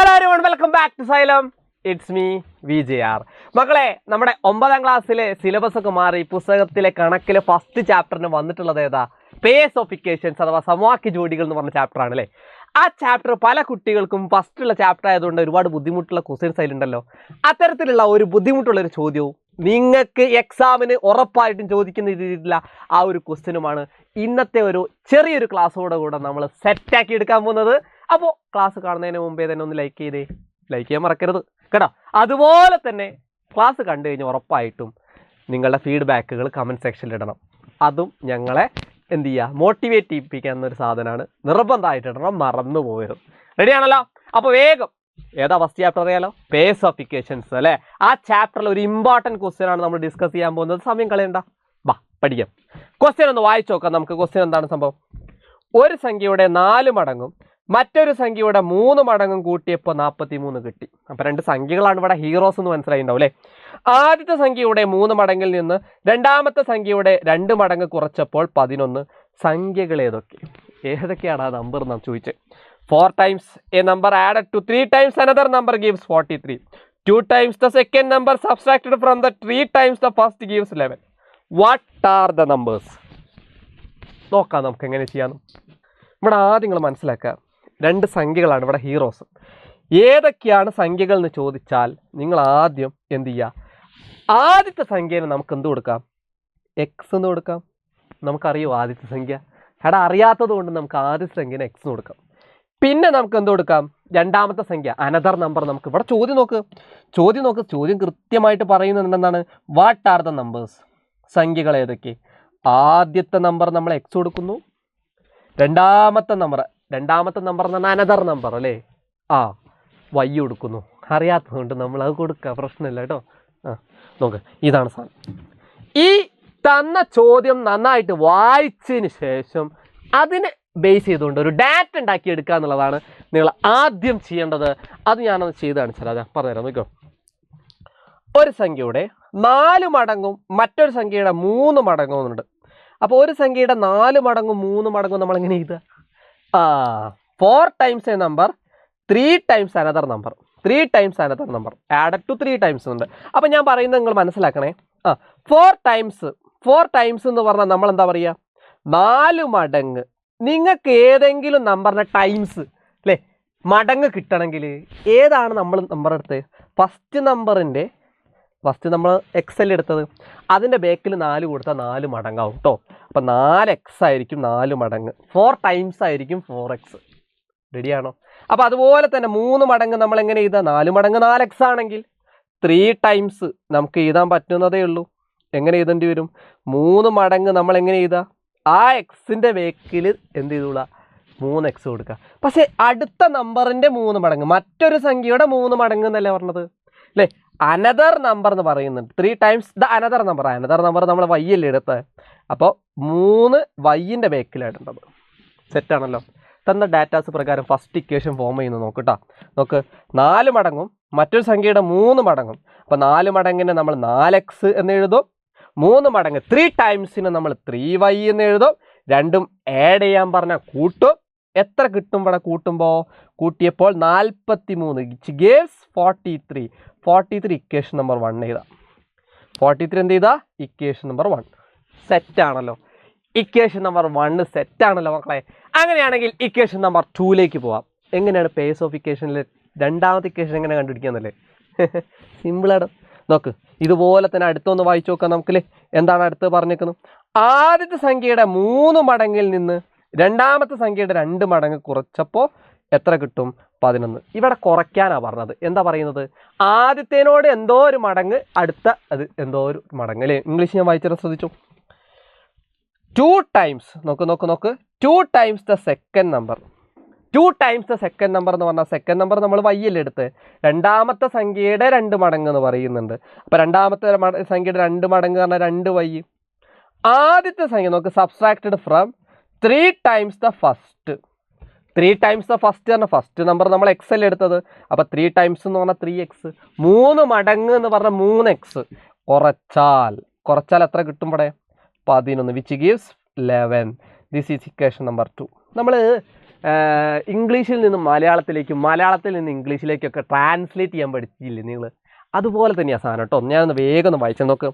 Hello everyone, welcome back to Xylem. It's me VJR. മക്കളെ, നമ്മുടെ 9ാം ക്ലാസ്സിലെ സിലബസ് ഒക്കെ മാറി പുസ്തകത്തിലെ കണക്കിലെ ഫസ്റ്റ് ചാപ്റ്ററിന് വന്നിട്ടുള്ളത് ഏതാ? പേസ് ഓഫ് ഇക്വേഷൻസ് അഥവാ സമവാക്യ ജോഡികൾ എന്ന് പറഞ്ഞ ചാപ്റ്റർ ആണ് അല്ലേ. ആ ചാപ്റ്റർ പല കുട്ടികൾക്കും ഫസ്റ്റുള്ള ചാപ്റ്റർ ആയതുകൊണ്ട് ഒരുപാട് ബുദ്ധിമുട്ടുള്ള ക്വസ്റ്റ്യൻസ് അതിലുണ്ടല്ലോ. അത്തരത്തിലുള്ള ഒരു ബുദ്ധിമുട്ടുള്ളൊരു ചോദ്യവും നിങ്ങൾക്ക് എക്സാമിന് ഉറപ്പായിട്ടും ചോദിക്കുന്ന രീതിയിലുള്ള ആ ഒരു ക്വസ്റ്റ്യനുമാണ് ഇന്നത്തെ ഒരു ചെറിയൊരു ക്ലാസ്സോടെ കൂടെ നമ്മൾ സെറ്റാക്കി എടുക്കാൻ പോകുന്നത്. അപ്പോൾ ക്ലാസ് കാണുന്നതിന് മുമ്പേ തന്നെ ഒന്ന് ലൈക്ക് ചെയ്യാൻ മറക്കരുത് കേട്ടോ. അതുപോലെ തന്നെ ക്ലാസ് കണ്ടു കഴിഞ്ഞാൽ ഉറപ്പായിട്ടും നിങ്ങളുടെ ഫീഡ്ബാക്കുകൾ കമൻറ്റ് സെക്ഷനിൽ ഇടണം. അതും ഞങ്ങളെ എന്ത് ചെയ്യുക, മോട്ടിവേറ്റ് ചെയ്യിപ്പിക്കുന്ന ഒരു സാധനമാണ്. നിർബന്ധമായിട്ട് ഇടണം, മറന്നു പോകരുത്. റെഡിയാണല്ലോ? അപ്പോൾ വേഗം ഏതാ ഫസ്റ്റ് ചാപ്റ്റർ അറിയാലോ, പേസ് ഓഫ് ഇക്വേഷൻസ് അല്ലേ. ആ ചാപ്റ്ററിൽ ഒരു ഇമ്പോർട്ടൻറ്റ് ക്വസ്റ്റ്യൻ ആണ് നമ്മൾ ഡിസ്കസ് ചെയ്യാൻ പോകുന്നത്. സമയം കളയണ്ട, വാ പഠിക്കാം. ക്വസ്റ്റ്യൻ ഒന്ന് വായിച്ചു നോക്കാം നമുക്ക്. ക്വസ്റ്റ്യൻ എന്താണ് സംഭവം? ഒരു സംഖ്യയുടെ 4 മടങ്ങും മറ്റൊരു സംഖ്യയുടെ 3 മടങ്ങും കൂട്ടിയപ്പോൾ 43 കിട്ടി. അപ്പോൾ രണ്ട് സംഖ്യകളാണ് ഇവിടെ ഹീറോസ് എന്ന് മനസ്സിലായിണ്ടാവും അല്ലേ. ആദ്യത്തെ സംഖ്യയുടെ 3 മടങ്ങിൽ നിന്ന് രണ്ടാമത്തെ സംഖ്യയുടെ 2 മടങ്ങ് കുറച്ചപ്പോൾ 11. സംഖ്യകൾ ഏതൊക്കെയാണ് ആ നമ്പർ നാം ചോദിച്ചത്? 4 times a number added to 3 times another number gives 43. 2 times the second number subtracted from the 3 times the first gives 11. What are the numbers? നോക്കാം നമുക്ക് എങ്ങനെ ചെയ്യാമെന്ന്. ഇവിടെ ആദ്യം നിങ്ങൾ മനസ്സിലാക്കുക, 2 സംഖ്യകളാണ് ഇവിടെ ഹീറോസ്. ഏതൊക്കെയാണ് സംഖ്യകൾ എന്ന് ചോദിച്ചാൽ നിങ്ങൾ ആദ്യം എന്ത് ചെയ്യുക, ആദ്യത്തെ സംഖ്യേനെ നമുക്ക് എന്ത് കൊടുക്കാം? എക്സ് എന്ന് കൊടുക്കാം. നമുക്കറിയോ ആദ്യത്തെ സംഖ്യ? അറിയാത്തത് കൊണ്ട് നമുക്ക് ആദ്യത്തെ സംഖ്യേനെ എക്സ് എന്ന് കൊടുക്കാം. പിന്നെ നമുക്ക് എന്ത് കൊടുക്കാം? രണ്ടാമത്തെ സംഖ്യ അനദർ നമ്പർ. നമുക്ക് ഇവിടെ ചോദ്യം നോക്ക്. ചോദ്യം കൃത്യമായിട്ട് പറയുന്നത് എന്താണ്? What are the numbers? സംഖ്യകൾ ഏതൊക്കെ? ആദ്യത്തെ നമ്പർ നമ്മൾ എക്സ് കൊടുക്കുന്നു. രണ്ടാമത്തെ നമ്പർ എന്ന് പറഞ്ഞാൽ അനദർ നമ്പർ അല്ലേ, വൈ കൊടുക്കുന്നു. അറിയാത്തതുകൊണ്ട് നമ്മൾ അത് കൊടുക്കുക, പ്രശ്നമില്ല കേട്ടോ. നോക്ക്, ഇതാണ് സാധനം. ഈ തന്ന ചോദ്യം നന്നായിട്ട് വായിച്ചതിന് ശേഷം അതിനെ ബേസ് ചെയ്തുകൊണ്ട് ഒരു ഡാറ്റ ഉണ്ടാക്കി എടുക്കുക എന്നുള്ളതാണ് നിങ്ങൾ ആദ്യം ചെയ്യേണ്ടത്. അത് ഞാനത് ചെയ്ത് കാണിച്ചാൽ അതാ പറഞ്ഞുതരാം. നോക്കോ, ഒരു സംഖ്യയുടെ 4 മടങ്ങും മറ്റൊരു സംഖ്യയുടെ 3 മടങ്ങും ഉണ്ട്. അപ്പോൾ ഒരു സംഖ്യയുടെ 4 മടങ്ങും 3 മടങ്ങും നമ്മൾ എങ്ങനെ ചെയ്താൽ 4 times a number 3 times another number 3 times another number added to 3 times ഉണ്ട്. അപ്പം ഞാൻ പറയുന്നത് നിങ്ങൾ മനസ്സിലാക്കണേ. 4 times എന്ന് പറഞ്ഞാൽ നമ്മൾ എന്താ പറയുക? 4 മടങ്ങ്. നിങ്ങൾക്ക് ഏതെങ്കിലും നമ്പറിൻ്റെ ടൈംസ് അല്ലേ മടങ്ങ് കിട്ടണമെങ്കിൽ ഏതാണ് നമ്മൾ നമ്പർ എടുത്തത്? ഫസ്റ്റ് നമ്മൾ എക്സ് എൽ എടുത്തത്. അതിൻ്റെ ബേക്കിൽ 4 കൊടുത്താൽ 4 മടങ്ങാവും കേട്ടോ. അപ്പം 4x ആയിരിക്കും 4 മടങ്ങ്. 4 times ആയിരിക്കും 4x. റെഡിയാണോ? അപ്പോൾ അതുപോലെ തന്നെ 3 മടങ്ങ് നമ്മൾ എങ്ങനെ എഴുതാം? 4 മടങ്ങ് 4x ആണെങ്കിൽ 3 times നമുക്ക് എഴുതാൻ പറ്റുന്നതേ ഉള്ളൂ. എങ്ങനെ എഴുതേണ്ടി വരും? 3 മടങ്ങ് നമ്മൾ എങ്ങനെ എഴുതാം? ആ എക്സിൻ്റെ ബേക്കിൽ എന്ത് ചെയ്തോളാം? 3x കൊടുക്കുക. പക്ഷേ അടുത്ത നമ്പറിൻ്റെ 3 മടങ്ങ്, മറ്റൊരു സംഖ്യയുടെ 3 മടങ്ങ് എന്നല്ലേ പറഞ്ഞത് അല്ലേ? അനദർ നമ്പർ എന്ന് പറയുന്നുണ്ട്. 3 times ദ അനദർ നമ്പർ നമ്മൾ വൈ അല്ലേ എടുത്തത്. അപ്പോൾ 3 വൈൻ്റെ ബേക്കിലായിട്ടുണ്ടത്. സെറ്റാണല്ലോ. തന്ന ഡാറ്റാസ് പ്രകാരം ഫസ്റ്റ് ഇക്വേഷൻ ഫോം ചെയ്യുന്നത് നോക്ക്. 4 മടങ്ങും മറ്റൊരു സംഖ്യയുടെ 3 മടങ്ങും. അപ്പോൾ 4 മടങ്ങിനെ നമ്മൾ 4x എന്ന് എഴുതും. 3 മടങ്ങ് 3 ടൈംസിന് നമ്മൾ 3y എന്ന് എഴുതും. രണ്ടും ആഡ് ചെയ്യാൻ പറഞ്ഞാൽ കൂട്ടും. എത്ര കിട്ടും? ഇവിടെ കൂട്ടിയപ്പോൾ 43 which gives 43. 43 ഇക്വേഷൻ നമ്പർ 1 എഴുതാം. 43 എന്ത് ചെയ്താൽ? Equation number 1 സെറ്റാണല്ലോ. ഇക്വേഷൻ നമ്പർ 1 സെറ്റാണല്ലോ മക്കളെ. അങ്ങനെയാണെങ്കിൽ ഇക്വേഷൻ നമ്പർ 2ലേക്ക് പോവാം. എങ്ങനെയാണ് പേസ് ഓഫ് ഇക്വേഷനിൽ രണ്ടാമത്തെ ഇക്വേഷൻ എങ്ങനെ കണ്ടുപിടിക്കാന്നല്ലേ? സിമ്പിളാണ്. നോക്ക്, ഇതുപോലെ തന്നെ അടുത്തൊന്ന് വായിച്ചു നോക്കാം നമുക്കല്ലേ. എന്താണ് അടുത്ത് പറഞ്ഞേക്കുന്നത്? ആദ്യത്തെ സംഖ്യയുടെ 3 മടങ്ങിൽ നിന്ന് രണ്ടാമത്തെ സംഖ്യയുടെ 2 മടങ്ങ് കുറച്ചപ്പോൾ എത്ര കിട്ടും? 11. ഇവിടെ കുറയ്ക്കാനാണ് പറഞ്ഞത്. എന്താ പറയുന്നത്? ആദ്യത്തേനോട് എന്തോ ഒരു മടങ്ങ്, അടുത്ത അത് എന്തോ ഒരു മടങ്ങ് അല്ലേ. ഇംഗ്ലീഷ് ഞാൻ വായിച്ചാൽ ശ്രദ്ധിച്ചു. 2 times നോക്ക് 2 times the second number. 2 times the second number എന്ന് പറഞ്ഞാൽ സെക്കൻഡ് നമ്പർ നമ്മൾ വൈ അല്ലേ എടുത്ത്. രണ്ടാമത്തെ സംഖ്യയുടെ 2 മടങ്ങ് എന്ന് പറയുന്നുണ്ട്. അപ്പോൾ രണ്ടാമത്തെ സംഖ്യയുടെ 2 മടങ്ങ് പറഞ്ഞാൽ 2 വൈ. ആദ്യത്തെ സംഖ്യ നോക്ക്, subtracted from 3 times the first. 3 times the first പറഞ്ഞാൽ ഫസ്റ്റ് നമ്പർ നമ്മൾ എക്സ് അല്ലേ എടുത്തത്. അപ്പോൾ 3 times എന്ന് പറഞ്ഞാൽ 3x. 3 മടങ്ങ് എന്ന് പറഞ്ഞാൽ 3x. കുറച്ചാൽ എത്ര കിട്ടും? ഇവിടെ 11 which gives 11. This is equation number 2. നമ്മൾ ഇംഗ്ലീഷിൽ നിന്ന് മലയാളത്തിലേക്കും മലയാളത്തിൽ നിന്ന് ഇംഗ്ലീഷിലേക്കൊക്കെ ട്രാൻസ്ലേറ്റ് ചെയ്യാൻ പഠിച്ചില്ലേ നിങ്ങൾ? അതുപോലെ തന്നെയാണ് സാധനം കേട്ടോ. ഞാനൊന്ന് വേഗം ഒന്ന് വായിച്ചു നോക്ക്.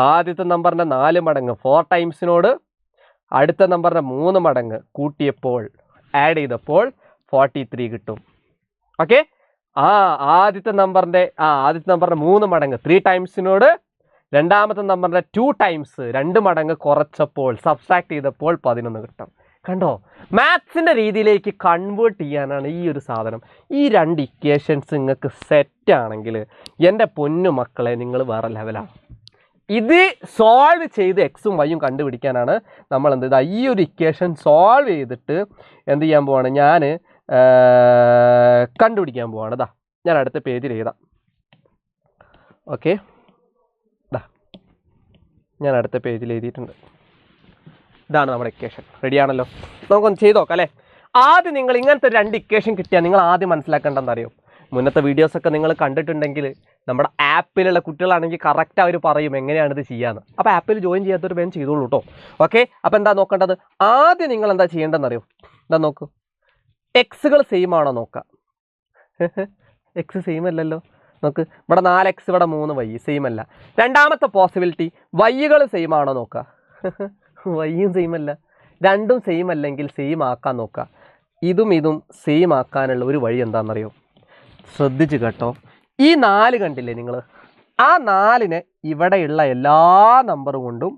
ആദ്യത്തെ നമ്പറിൻ്റെ 4 മടങ്ങ് 4 ടൈംസിനോട് അടുത്ത നമ്പറിൻ്റെ 3 മടങ്ങ് കൂട്ടിയപ്പോൾ ആഡ് ചെയ്തപ്പോൾ 43 കിട്ടും. ഓക്കെ. ആദ്യത്തെ നമ്പറിൻ്റെ 3 മടങ്ങ് 3 ടൈംസിനോട് രണ്ടാമത്തെ നമ്പറിൻ്റെ 2 ടൈംസ് 2 മടങ്ങ് കുറച്ചപ്പോൾ സബ്സ്ട്രാക്ട് ചെയ്തപ്പോൾ 11 കിട്ടും. കണ്ടോ? മാത്സിൻ്റെ രീതിയിലേക്ക് കൺവേർട്ട് ചെയ്യാനാണ് ഈ ഒരു സാധനം. ഈ 2 ഇക്വേഷൻസ് നിങ്ങൾക്ക് സെറ്റാണെങ്കിൽ എൻ്റെ പൊന്നു മക്കളെ നിങ്ങൾ വേറെ ലെവലാണ്. ഇത് സോൾവ് ചെയ്ത് എക്സും വൈയും കണ്ടുപിടിക്കാനാണ് നമ്മൾ എന്ത് ചെയ്താൽ ഈ ഒരു ഇക്വേഷൻ സോൾവ് ചെയ്തിട്ട് എന്ത് ചെയ്യാൻ പോവാണ്, ഞാൻ കണ്ടുപിടിക്കാൻ പോവാണ്. ഇതാ ഞാൻ അടുത്ത പേജിൽ എഴുതാം. ഓക്കെ, ഞാൻ അടുത്ത പേജിൽ എഴുതിയിട്ടുണ്ട്. ഇതാണ് നമ്മുടെ ഇക്വേഷൻ. റെഡിയാണല്ലോ? നമുക്കൊന്ന് ചെയ്ത് നോക്കാം അല്ലേ? ആദ്യം നിങ്ങൾ ഇങ്ങനത്തെ 2 ഇക്വേഷൻ കിട്ടിയാൽ നിങ്ങൾ ആദ്യം മനസ്സിലാക്കേണ്ടതെന്ന് അറിയോ? മുന്നത്തെ വീഡിയോസൊക്കെ നിങ്ങൾ കണ്ടിട്ടുണ്ടെങ്കിൽ നമ്മുടെ ആപ്പിലുള്ള കുട്ടികളാണെങ്കിൽ കറക്റ്റ് അവർ പറയും എങ്ങനെയാണിത് ചെയ്യാന്ന്. അപ്പോൾ ആപ്പിൽ ജോയിൻ ചെയ്യാത്തൊരു വേഗം ചെയ്തോളൂ കേട്ടോ. ഓക്കെ. അപ്പോൾ എന്താ നോക്കേണ്ടത്? ആദ്യം നിങ്ങൾ എന്താ ചെയ്യേണ്ടതെന്ന് അറിയോ? എന്താ നോക്കൂ, എക്സുകൾ സെയിം ആണോ നോക്കുക. എക്സ് സെയിം അല്ലല്ലോ. നോക്ക്, ഇവിടെ 4x ഇവിടെ 3y സെയിം അല്ല. രണ്ടാമത്തെ പോസിബിലിറ്റി വൈകൾ സെയിം ആണോ നോക്കുക. വൈയും സെയിം അല്ല. രണ്ടും സെയിം അല്ലെങ്കിൽ സെയിം ആക്കാൻ നോക്കുക. ഇതും സെയിം ആക്കാനുള്ള ഒരു വഴി എന്താണെന്നറിയോ? ശ്രദ്ധിച്ച് കേട്ടോ. ഈ 4 കണ്ടില്ലേ നിങ്ങൾ? ആ 4നെ ഇവിടെയുള്ള എല്ലാ നമ്പർ കൊണ്ടും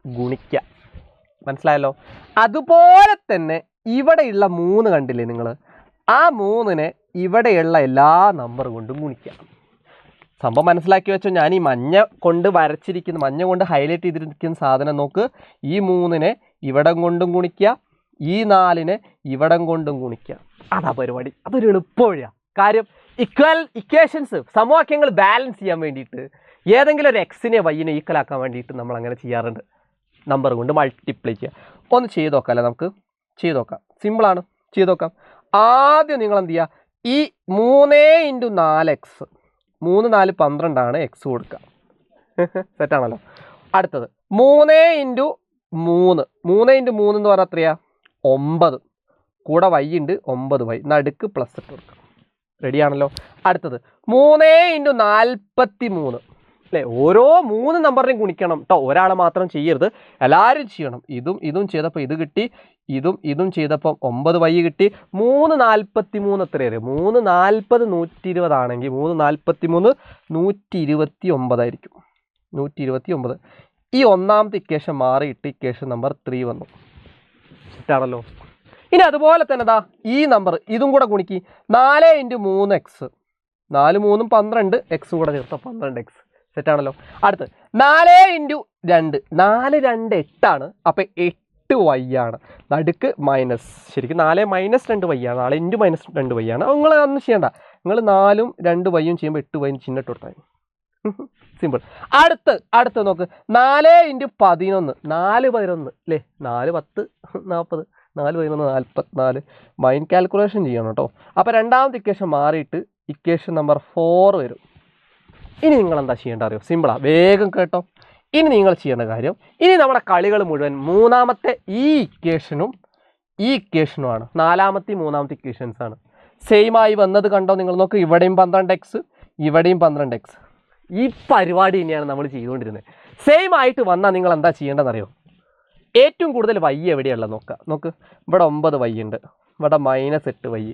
ഗുണിക്കുക. മനസ്സിലായല്ലോ? അതുപോലെ തന്നെ ഇവിടെയുള്ള 3 കണ്ടില്ലേ നിങ്ങൾ? ആ 3നെ ഇവിടെയുള്ള എല്ലാ നമ്പർ കൊണ്ടും ഗുണിക്കുക. സംഭവം മനസ്സിലാക്കി വെച്ചോ. ഞാൻ ഈ മഞ്ഞ കൊണ്ട് ഹൈലൈറ്റ് ചെയ്തിരിക്കുന്ന സാധനം നോക്ക്. ഈ 3നെ ഇവിടം കൊണ്ടും ഗുണിക്കുക, ഈ 4നെ ഇവിടം കൊണ്ടും ഗുണിക്കുക. അതാ പരിപാടി. അതൊരു എളുപ്പവഴിയാണ്. കാര്യം ഇക്വേഷൻസ് സമവാക്യങ്ങൾ ബാലൻസ് ചെയ്യാൻ വേണ്ടിയിട്ട് ഏതെങ്കിലും ഒരു എക്സിനെ വൈനെ ഈക്വലാക്കാൻ വേണ്ടിയിട്ട് നമ്മൾ അങ്ങനെ ചെയ്യാറുണ്ട്. നമ്പർ കൊണ്ട് മൾട്ടിപ്ലൈ ചെയ്യുക. ഒന്ന് ചെയ്ത് നോക്കാം അല്ലേ? നമുക്ക് ചെയ്ത് നോക്കാം. സിമ്പിളാണ്, ചെയ്ത് നോക്കാം. ആദ്യം നിങ്ങൾ എന്ത് ചെയ്യുക, ഈ 3 × 4x 3 4 12 എക്സ് കൊടുക്കുക. സെറ്റാണല്ലോ. അടുത്തത് 3 × 3 എന്ന് പറഞ്ഞാൽ എത്രയാ? 9. കൂടെ y ഉണ്ട് 9y, നടുക്ക് പ്ലസ് ഇട്ട് കൊടുക്കുക. റെഡിയാണല്ലോ. അടുത്തത് 3 × 43 അല്ലേ? ഓരോ 3 നമ്പറിനെയും ഗുണിക്കണം കേട്ടോ. ഒരാളെ മാത്രം ചെയ്യരുത്, എല്ലാവരും ചെയ്യണം. ഇതും ചെയ്തപ്പോൾ ഇത് കിട്ടി, ഇതും ചെയ്തപ്പോൾ 9y കിട്ടി. 3 43 എത്രയാണ്? 3 40 120 ആണെങ്കിൽ 3 43 129 ആയിരിക്കും. 129. ഈ ഒന്നാമത്തെ ഇക്വേഷൻ മാറിയിട്ട് ഇക്വേഷൻ നമ്പർ 3 വന്നു. സെറ്റാണല്ലോ. ഇനി അതുപോലെ തന്നെ ദാ ഈ നമ്പർ ഇതും കൂടെ ഗുണിക്കി. 4 × 3x 4 3 12 എക്സും കൂടെ ചേർത്ത 12x. സെറ്റാണല്ലോ. അടുത്ത് 4 × 2 4 2 8 അപ്പം 8y ആണ്. നടുക്ക് മൈനസ്. ശരിക്കും 4 - 2y ആണ്. 4 × -2y ആണ്. നിങ്ങൾ അതൊന്നും ചെയ്യണ്ട. നിങ്ങൾ 4ഉം 2y ചെയ്യുമ്പോൾ 8y ചിഹ്നിട്ട് കൊടുത്താൽ സിമ്പിൾ. അടുത്ത് നോക്ക്, 4 × 11 4 11 അല്ലേ? 4 10 40 4 11 44. മൈൻഡ് കാൽക്കുലേഷൻ ചെയ്യണം കേട്ടോ. അപ്പോൾ രണ്ടാമത്തെ ഇക്വേഷൻ മാറിയിട്ട് ഇക്വേഷൻ നമ്പർ 4 വരും. ഇനി നിങ്ങൾ എന്താ ചെയ്യേണ്ട അറിയോ? സിമ്പിളാണ്, വേഗം കേട്ടോ. ഇനി നിങ്ങൾ ചെയ്യേണ്ട കാര്യം, ഇനി നമ്മുടെ കളികൾ മുഴുവൻ മൂന്നാമത്തെ ഈ ഇക്വേഷനുമാണ്. നാലാമത്തെ മൂന്നാമത്തെ ഇക്വേഷൻസ് ആണ്. സെയിം ആയി വന്നത് കണ്ടോ നിങ്ങൾ? നോക്ക്, ഇവിടെയും 12x ഇവിടെയും 12x. ഈ പരിപാടി തന്നെയാണ് നമ്മൾ ചെയ്തുകൊണ്ടിരുന്നത്. സെയിം ആയിട്ട് വന്നാൽ നിങ്ങൾ എന്താ ചെയ്യേണ്ടതെന്നറിയോ? ഏറ്റവും കൂടുതൽ y എവിടെയുള്ളത് നോക്ക്. ഇവിടെ 9y ഉണ്ട്, ഇവിടെ -8y.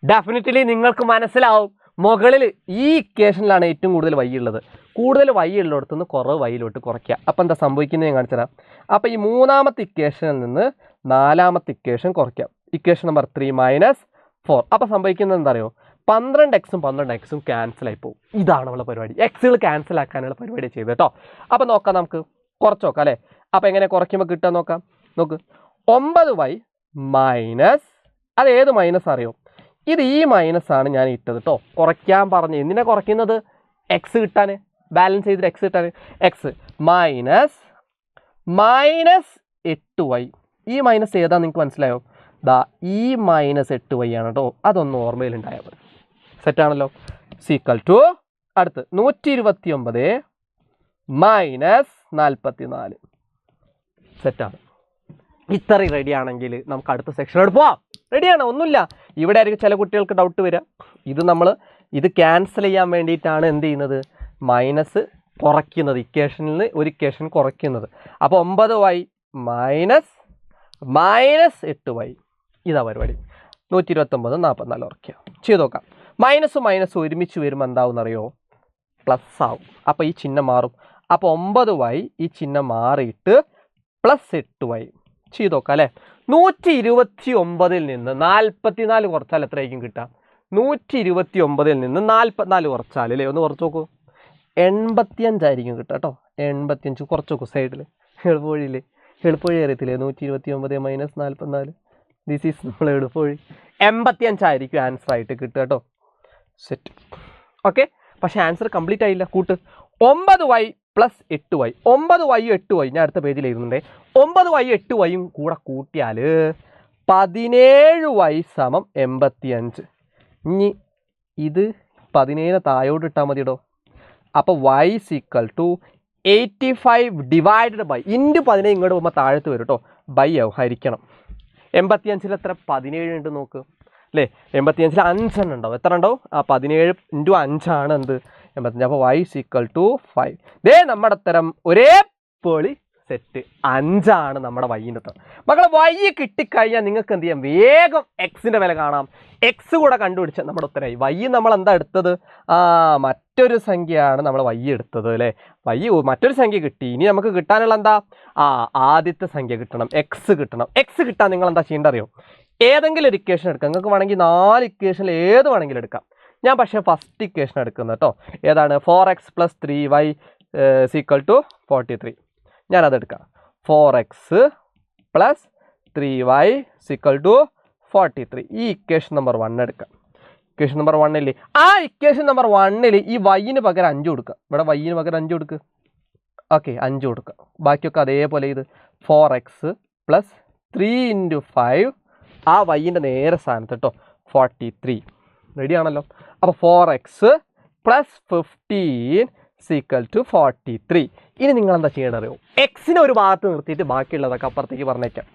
ഡെഫിനറ്റ്ലി നിങ്ങൾക്ക് മനസ്സിലാവും, മുകളിൽ ഈ ഇക്വേഷനിലാണ് ഏറ്റവും കൂടുതൽ y ഉള്ളത്. കൂടുതൽ y ഉള്ളിടത്തു നിന്ന് കുറവ് y-ലോട്ട് കുറയ്ക്കുക. അപ്പോൾ എന്താ സംഭവിക്കുന്നത് ഞാൻ കാണിച്ചു തരാം. അപ്പോൾ ഈ മൂന്നാമത്തെ ഇക്വേഷനിൽ നിന്ന് നാലാമത്തെ ഇക്വേഷൻ കുറയ്ക്കാം. Equation number 3 -4. അപ്പോൾ സംഭവിക്കുന്നത് എന്താ അറിയോ? 12x 12x ക്യാൻസൽ ആയി പോകും. ഇതാണ് നമ്മളെ പരിപാടി. എക്സുകൾ ക്യാൻസൽ ആക്കാനുള്ള പരിപാടി ചെയ്ത് കേട്ടോ. അപ്പോൾ നോക്കാം, നമുക്ക് കുറച്ച് നോക്കാം അല്ലേ? അപ്പോൾ എങ്ങനെ കുറയ്ക്കുമ്പോൾ കിട്ടാൻ നോക്കാം. നോക്ക്, 9y മൈനസ്, അത് ഏത് മൈനസ് അറിയോ? ഇത് ഈ മൈനസാണ് ഞാൻ ഇട്ടത് കേട്ടോ. കുറയ്ക്കാൻ പറഞ്ഞു. എന്തിനാണ് കുറയ്ക്കുന്നത്? എക്സ് കിട്ടാൻ, ബാലൻസ് ചെയ്തിട്ട് എക്സ് കിട്ടാൻ. X -8y. ഈ മൈനസ് ഏതാ നിങ്ങൾക്ക് മനസ്സിലായോ? ദാ ഈ -8y ആണ് കേട്ടോ. അതൊന്ന് ഓർമ്മയിലുണ്ടായാൽ മതി. സെറ്റാണല്ലോ. സീക്വൽ ടു അടുത്ത് 129 - 44. സെറ്റാണ്. ഇത്രയും റെഡി ആണെങ്കിൽ നമുക്ക് അടുത്ത സെക്ഷനോട് പോവാം. റെഡിയാണ്, ഒന്നുമില്ല. ഇവിടെ ആയിരിക്കും ചില കുട്ടികൾക്ക് ഡൗട്ട് വരിക. ഇത് ക്യാൻസൽ ചെയ്യാൻ വേണ്ടിയിട്ടാണ് എന്ത് ചെയ്യുന്നത്, മൈനസ് കുറയ്ക്കുന്നത്, ഇക്വേഷനിൽ നിന്ന് ഒരു ഇക്വേഷൻ കുറയ്ക്കുന്നത്. അപ്പോൾ 9y മൈനസ് 8y ഇതാ പരിപാടി. 129 44 ഉറക്കുക. ചെയ്ത് നോക്കാം. മൈനസ് ഒരുമിച്ച് വരുമ്പോൾ എന്താവുമെന്നറിയോ, പ്ലസ് ആവും. അപ്പോൾ ഈ ചിഹ്നം മാറും. അപ്പോൾ 9y ഈ ചിഹ്നം മാറിയിട്ട് പ്ലസ് 8y. ചെയ്ത് നോക്കാം അല്ലേ. 129 നിന്ന് 44 കുറച്ചാൽ എത്രയായിരിക്കും കിട്ടുക? 129 നിന്ന് 44 കുറച്ചാൽ അല്ലേ, ഒന്ന് കുറച്ച് നോക്കൂ, 85 ആയിരിക്കും കിട്ടുക കേട്ടോ. 85 കുറച്ച് നോക്കൂ സൈഡിൽ. എളുപ്പവഴി അറിയത്തില്ലേ? 129 മൈനസ് 44, ദിസ് ഈസ് നമ്മൾ എളുപ്പവഴി. 85 ആയിരിക്കും ആൻസർ ആയിട്ട് കിട്ടുക കേട്ടോ. സെറ്റ്. ഓക്കെ, പക്ഷേ ആൻസർ കംപ്ലീറ്റ് ആയില്ല. കൂട്ട് 9y plus 8y. 9y 8y ഞാൻ അടുത്ത പേജിൽ എഴുതുന്നുണ്ടേ. 9y 8yയും കൂടെ കൂട്ടിയാൽ 17y സമം 85. ഇനി ഇത് 17 താഴോട്ട് ഇട്ടാൽ മതിയോ. അപ്പോൾ y equal to 85 divided by into 17 ഇങ്ങോട്ട് പോകുമ്പോൾ താഴത്ത് വരും കേട്ടോ, ബൈ ആവും, ഹരിക്കണം. 85 എത്ര 17 ഉണ്ട് നോക്ക് അല്ലേ. 85 5 ഉണ്ടാവും. എത്ര ഉണ്ടാവും? 17 ഇൻറ്റു 5 എന്ത് 85. അപ്പോൾ y ഈക്വൽ ടു 5. ദേ നമ്മുടെ ഉത്തരം ഒരേ പൊളി സെറ്റ് 5 നമ്മുടെ വൈൻ്റെ ഉത്തരം. മക്കളെ y കിട്ടിക്കഴിഞ്ഞാൽ നിങ്ങൾക്ക് എന്ത് ചെയ്യാം, വേഗം എക്സിൻ്റെ വില കാണാം. എക്സ് കൂടെ കണ്ടുപിടിച്ചാൽ നമ്മുടെ ഉത്തരമായി. y നമ്മൾ എന്താ എടുത്തത്? മറ്റൊരു സംഖ്യയാണ് നമ്മൾ y എടുത്തത് അല്ലേ. y മറ്റൊരു സംഖ്യ കിട്ടി. ഇനി നമുക്ക് കിട്ടാനുള്ള എന്താ, ആദ്യത്തെ സംഖ്യ കിട്ടണം, എക്സ് കിട്ടണം. എക്സ് കിട്ടാൻ നിങ്ങൾ എന്താ ചെയ്യേണ്ടത് അറിയോ? ഏതെങ്കിലും ഒരു ഇക്വേഷൻ എടുക്കാം. നിങ്ങൾക്ക് വേണമെങ്കിൽ 4 ഇക്വേഷനിൽ ഏത് വേണമെങ്കിലും എടുക്കാം. ഞാൻ പക്ഷേ ഫസ്റ്റ് ഇക്വേഷൻ എടുക്കുന്നത് കേട്ടോ. ഏതാണ്? 4x + 3y = 43. ഞാനതെടുക്കാം. 4x + 3y = 43. ഈ ഇക്വേഷൻ നമ്പർ 1 എടുക്കാം. ഇക്വേഷൻ നമ്പർ 1 ഇക്വേഷൻ നമ്പർ 1 ഈ വൈന് പകരം 5 കൊടുക്കുക. ഇവിടെ വൈന് പകരം 5 കൊടുക്കുക. ഓക്കെ, 5 കൊടുക്കുക. ബാക്കിയൊക്കെ അതേപോലെ ഇത് 4x + 3 × 5 ആ വൈൻ്റെ നേരെ സ്ഥാനത്ത് കേട്ടോ 43. റെഡി ആണല്ലോ. അപ്പോൾ 4x + 15 = 43. ഇനി നിങ്ങൾ എന്താ ചെയ്യേണ്ടത് അറിയോ? എക്സിനെ ഒരു ഭാഗത്ത് നിർത്തിയിട്ട് ബാക്കിയുള്ളതൊക്കെ അപ്പുറത്തേക്ക് പറഞ്ഞേക്കാം.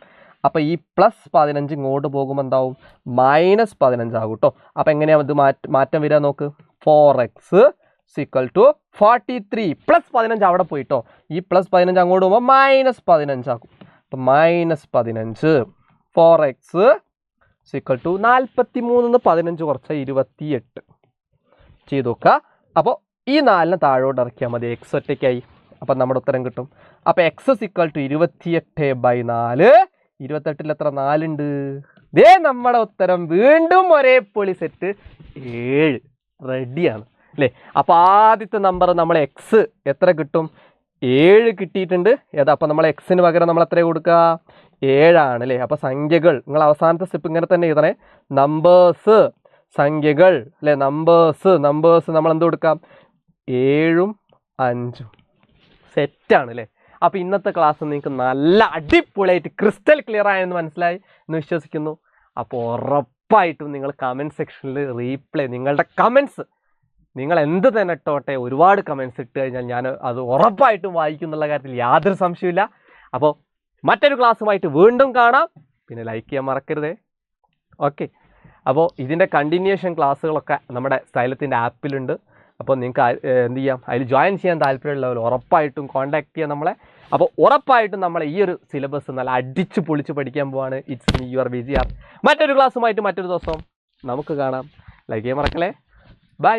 അപ്പോൾ ഈ +15 ഇങ്ങോട്ട് പോകുമ്പോൾ എന്താവും? -15 ആകും കേട്ടോ. അപ്പോൾ എങ്ങനെയാണ് ഇത് മാറ്റം വരിക നോക്ക്. 4x = 43 +15 അവിടെ പോയിട്ടോ. ഈ +15 അങ്ങോട്ട് പോകുമ്പോൾ -15 ആകും. അപ്പം -15 4x = 43 15 കുറച്ച് 28 ചെയ്ത് നോക്കുക. അപ്പോൾ ഈ 4നെ താഴോട്ട് ഇറക്കിയാൽ മതി, എക്സ് ഒറ്റയ്ക്കായി. അപ്പം നമ്മുടെ ഉത്തരം കിട്ടും. അപ്പോൾ x = 28/4. 28ൽ എത്ര 4 ഉണ്ട്? ദേ നമ്മുടെ ഉത്തരം വീണ്ടും ഒരേ പൊളി സെറ്റ് 7. റെഡിയാണ് അല്ലേ. അപ്പോൾ ആദ്യത്തെ നമ്പർ നമ്മൾ എക്സ് എത്ര കിട്ടും? 7 കിട്ടിയിട്ടുണ്ട്. ഏതാ? അപ്പോൾ നമ്മൾ എക്സിന് പകരം നമ്മൾ എത്ര കൊടുക്കുക? 7 ആണ് അല്ലേ. അപ്പോൾ സംഖ്യകൾ നിങ്ങൾ അവസാനത്തെ സ്റ്റെപ്പ് ഇങ്ങനെ തന്നെ എഴുതണേ. നമ്പേഴ്സ് സംഖ്യകൾ അല്ലേ. നമ്പേഴ്സ് നമ്മൾ എന്ത് കൊടുക്കാം? 7ഉം 5ഉം. സെറ്റാണ് അല്ലേ. അപ്പോൾ ഇന്നത്തെ ക്ലാസ് നിങ്ങൾക്ക് നല്ല അടിപൊളിയായിട്ട് ക്രിസ്റ്റൽ ക്ലിയർ ആയെന്ന് മനസ്സിലായി എന്ന് വിശ്വസിക്കുന്നു. അപ്പോൾ ഉറപ്പായിട്ടും നിങ്ങൾ കമൻറ്റ് സെക്ഷനിൽ നിങ്ങളുടെ കമൻറ്റ്സ് നിങ്ങൾ എന്ത് തന്നെ ഇട്ടോട്ടെ, ഒരുപാട് കമൻറ്റ്സ് ഇട്ട് കഴിഞ്ഞാൽ ഞാൻ അത് ഉറപ്പായിട്ടും വായിക്കും എന്നുള്ള കാര്യത്തിൽ യാതൊരു സംശയമില്ല. അപ്പോൾ മറ്റൊരു ക്ലാസ്സുമായിട്ട് വീണ്ടും കാണാം. പിന്നെ ലൈക്ക് ചെയ്യാൻ മറക്കരുതേ. ഓക്കെ, അപ്പോൾ ഇതിൻ്റെ കണ്ടിന്യൂഷൻ ക്ലാസ്സുകളൊക്കെ നമ്മുടെ സൈലത്തിൻ്റെ ആപ്പിലുണ്ട്. അപ്പോൾ നിങ്ങൾക്ക് എന്ത് ചെയ്യാം, അതിൽ ജോയിൻ ചെയ്യാൻ താല്പര്യമുള്ളവർ ഉറപ്പായിട്ടും കോൺടാക്ട് ചെയ്യാം നമ്മളെ. അപ്പോൾ ഉറപ്പായിട്ടും നമ്മളെ ഈ ഒരു സിലബസ് നല്ല അടിച്ച് പൊളിച്ച് പഠിക്കാൻ പോവാണ്. It's me your VGR. മറ്റൊരു ക്ലാസ്സുമായിട്ട് മറ്റൊരു ദിവസം നമുക്ക് കാണാം. ലൈക്ക് ചെയ്യാൻ മറക്കല്ലേ. ബൈ.